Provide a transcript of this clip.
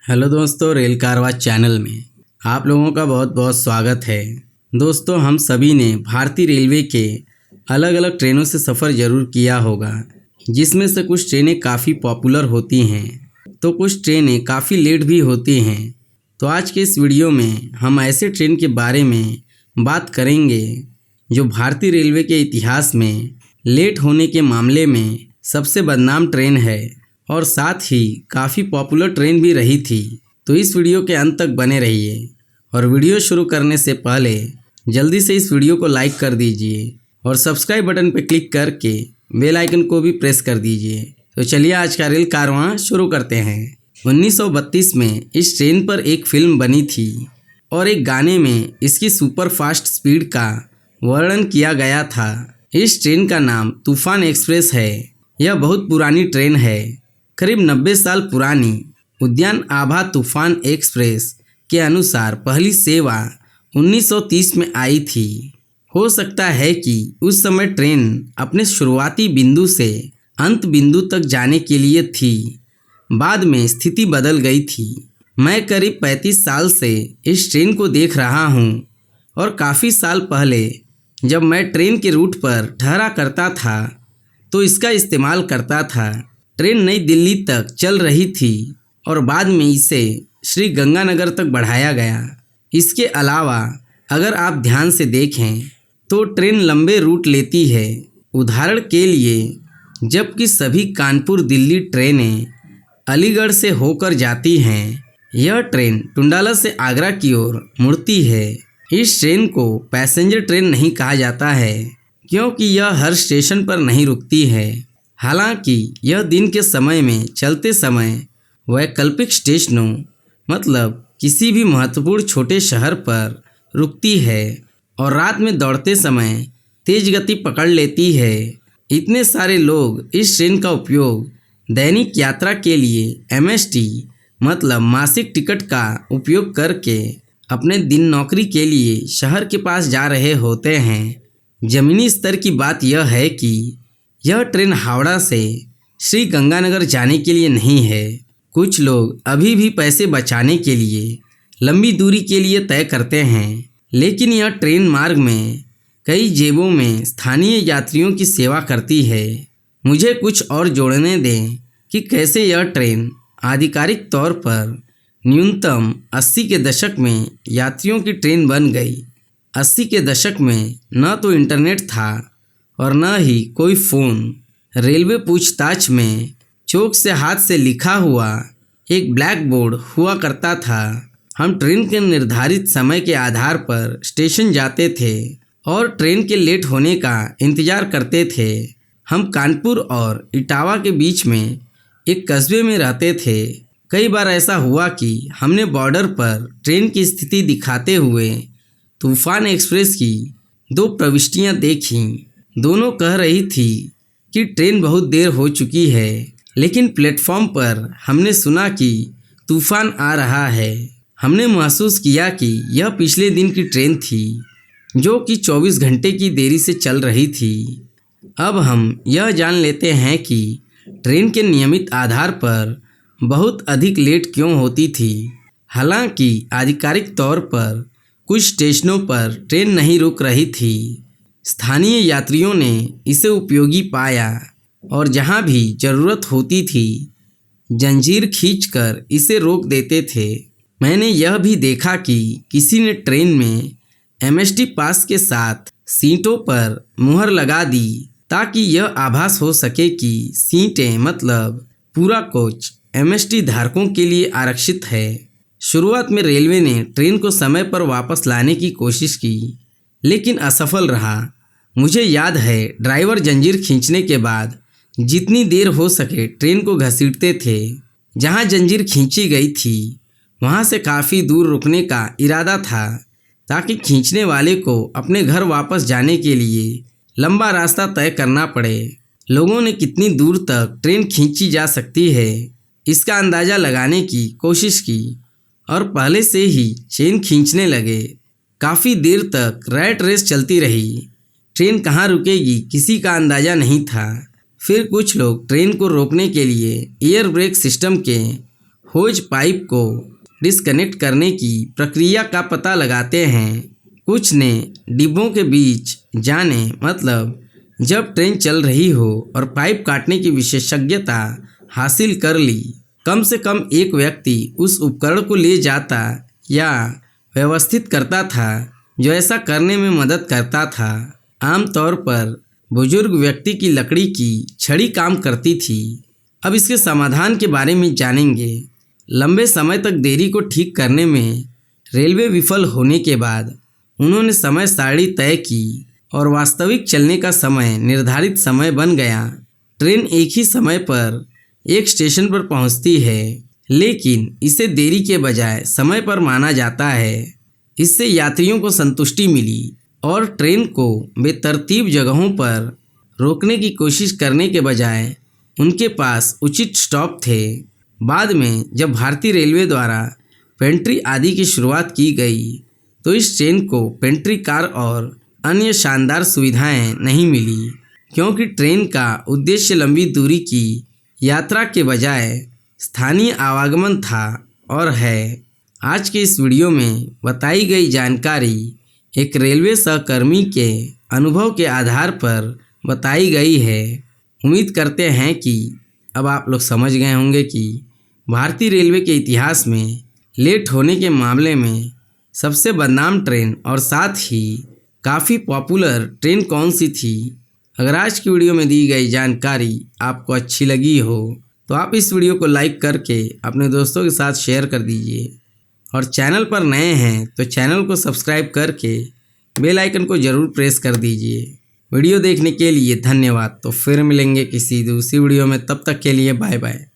Hello दोस्तों, rail कारवां channel में आप लोगों का बहुत बहुत स्वागत है। दोस्तों, हम सभी ने भारतीय रेलवे के अलग अलग ट्रेनों से सफ़र ज़रूर किया होगा, जिसमें से कुछ ट्रेनें काफ़ी पॉपुलर होती हैं तो कुछ ट्रेनें काफ़ी लेट भी होती हैं। तो आज के इस वीडियो में हम ऐसे ट्रेन के बारे में बात करेंगे जो भारतीय रेलवे के इतिहास में लेट होने के मामले में सबसे बदनाम ट्रेन है और साथ ही काफ़ी पॉपुलर ट्रेन भी रही थी। तो इस वीडियो के अंत तक बने रहिए और वीडियो शुरू करने से पहले जल्दी से इस वीडियो को लाइक कर दीजिए और सब्सक्राइब बटन पर क्लिक करके बेल आइकन को भी प्रेस कर दीजिए। तो चलिए आज का रेल कारवां शुरू करते हैं। 1932 में इस ट्रेन पर एक फिल्म बनी थी और एक गाने में इसकी सुपर फास्ट स्पीड का वर्णन किया गया था। इस ट्रेन का नाम तूफान एक्सप्रेस है। यह बहुत पुरानी ट्रेन है, करीब 90 साल पुरानी। उद्यान आभा तूफान एक्सप्रेस के अनुसार पहली सेवा 1930 में आई थी। हो सकता है कि उस समय ट्रेन अपने शुरुआती बिंदु से अंत बिंदु तक जाने के लिए थी। बाद में स्थिति बदल गई थी। मैं करीब 35 साल से इस ट्रेन को देख रहा हूँ और काफ़ी साल पहले जब मैं ट्रेन के रूट पर ठहरा करता था तो इसका इस्तेमाल करता था। ट्रेन नई दिल्ली तक चल रही थी और बाद में इसे श्री गंगानगर तक बढ़ाया गया। इसके अलावा अगर आप ध्यान से देखें तो ट्रेन लंबे रूट लेती है। उदाहरण के लिए जबकि सभी कानपुर दिल्ली ट्रेनें अलीगढ़ से होकर जाती हैं, यह ट्रेन टुंडाला से आगरा की ओर मुड़ती है। इस ट्रेन को पैसेंजर ट्रेन नहीं कहा जाता है क्योंकि यह हर स्टेशन पर नहीं रुकती है। हालांकि यह दिन के समय में चलते समय वैकल्पिक स्टेशनों मतलब किसी भी महत्वपूर्ण छोटे शहर पर रुकती है और रात में दौड़ते समय तेज गति पकड़ लेती है। इतने सारे लोग इस ट्रेन का उपयोग दैनिक यात्रा के लिए MST मतलब मासिक टिकट का उपयोग करके अपने दिन नौकरी के लिए शहर के पास जा रहे होते हैं। ज़मीनी स्तर की बात यह है कि यह ट्रेन हावड़ा से श्री गंगानगर जाने के लिए नहीं है। कुछ लोग अभी भी पैसे बचाने के लिए लंबी दूरी के लिए तय करते हैं, लेकिन यह ट्रेन मार्ग में कई जेबों में स्थानीय यात्रियों की सेवा करती है। मुझे कुछ और जोड़ने दें कि कैसे यह ट्रेन आधिकारिक तौर पर न्यूनतम 80 के दशक में यात्रियों की ट्रेन बन गई। 80 के दशक में न तो इंटरनेट था और न ही कोई फ़ोन। रेलवे पूछताछ में चौक से हाथ से लिखा हुआ एक ब्लैक बोर्ड हुआ करता था। हम ट्रेन के निर्धारित समय के आधार पर स्टेशन जाते थे और ट्रेन के लेट होने का इंतज़ार करते थे। हम कानपुर और इटावा के बीच में एक कस्बे में रहते थे। कई बार ऐसा हुआ कि हमने बॉर्डर पर ट्रेन की स्थिति दिखाते हुए तूफान एक्सप्रेस की 2 प्रविष्टियां देखीं। दोनों कह रही थी कि ट्रेन बहुत देर हो चुकी है, लेकिन प्लेटफॉर्म पर हमने सुना कि तूफान आ रहा है। हमने महसूस किया कि यह पिछले दिन की ट्रेन थी जो कि 24 घंटे की देरी से चल रही थी। अब हम यह जान लेते हैं कि ट्रेन के नियमित आधार पर बहुत अधिक लेट क्यों होती थी। हालांकि आधिकारिक तौर पर कुछ स्टेशनों पर ट्रेन नहीं रुक रही थी, स्थानीय यात्रियों ने इसे उपयोगी पाया और जहां भी ज़रूरत होती थी जंजीर खींचकर इसे रोक देते थे। मैंने यह भी देखा कि किसी ने ट्रेन में MST पास के साथ सीटों पर मुहर लगा दी ताकि यह आभास हो सके कि सीटें मतलब पूरा कोच MST धारकों के लिए आरक्षित है। शुरुआत में रेलवे ने ट्रेन को समय पर वापस लाने की कोशिश की, लेकिन असफल रहा। मुझे याद है ड्राइवर जंजीर खींचने के बाद जितनी देर हो सके ट्रेन को घसीटते थे। जहां जंजीर खींची गई थी वहां से काफ़ी दूर रुकने का इरादा था ताकि खींचने वाले को अपने घर वापस जाने के लिए लंबा रास्ता तय करना पड़े। लोगों ने कितनी दूर तक ट्रेन खींची जा सकती है इसका अंदाज़ा लगाने की कोशिश की और पहले से ही चेन खींचने लगे। काफ़ी देर तक रैट रेस चलती रही। ट्रेन कहाँ रुकेगी किसी का अंदाज़ा नहीं था। फिर कुछ लोग ट्रेन को रोकने के लिए एयर ब्रेक सिस्टम के होज पाइप को डिस्कनेक्ट करने की प्रक्रिया का पता लगाते हैं। कुछ ने डिब्बों के बीच जाने मतलब जब ट्रेन चल रही हो और पाइप काटने की विशेषज्ञता हासिल कर ली। कम से कम एक व्यक्ति उस उपकरण को ले जाता या व्यवस्थित करता था जो ऐसा करने में मदद करता था। आमतौर पर बुजुर्ग व्यक्ति की लकड़ी की छड़ी काम करती थी। अब इसके समाधान के बारे में जानेंगे। लंबे समय तक देरी को ठीक करने में रेलवे विफल होने के बाद उन्होंने समय सारणी तय की और वास्तविक चलने का समय निर्धारित समय बन गया। ट्रेन एक ही समय पर एक स्टेशन पर पहुंचती है, लेकिन इसे देरी के बजाय समय पर माना जाता है। इससे यात्रियों को संतुष्टि मिली और ट्रेन को बेतरतीब जगहों पर रोकने की कोशिश करने के बजाय उनके पास उचित स्टॉप थे। बाद में जब भारतीय रेलवे द्वारा पेंट्री आदि की शुरुआत की गई तो इस ट्रेन को पेंट्री कार और अन्य शानदार सुविधाएं नहीं मिली, क्योंकि ट्रेन का उद्देश्य लंबी दूरी की यात्रा के बजाय स्थानीय आवागमन था और है। आज के इस वीडियो में बताई गई जानकारी एक रेलवे सहकर्मी के अनुभव के आधार पर बताई गई है। उम्मीद करते हैं कि अब आप लोग समझ गए होंगे कि भारतीय रेलवे के इतिहास में लेट होने के मामले में सबसे बदनाम ट्रेन और साथ ही काफ़ी पॉपुलर ट्रेन कौन सी थी। अगर आज की वीडियो में दी गई जानकारी आपको अच्छी लगी हो तो आप इस वीडियो को लाइक करके अपने दोस्तों के साथ शेयर कर दीजिए और चैनल पर नए हैं तो चैनल को सब्सक्राइब करके बेल आइकन को ज़रूर प्रेस कर दीजिए। वीडियो देखने के लिए धन्यवाद। तो फिर मिलेंगे किसी दूसरी वीडियो में, तब तक के लिए बाय बाय।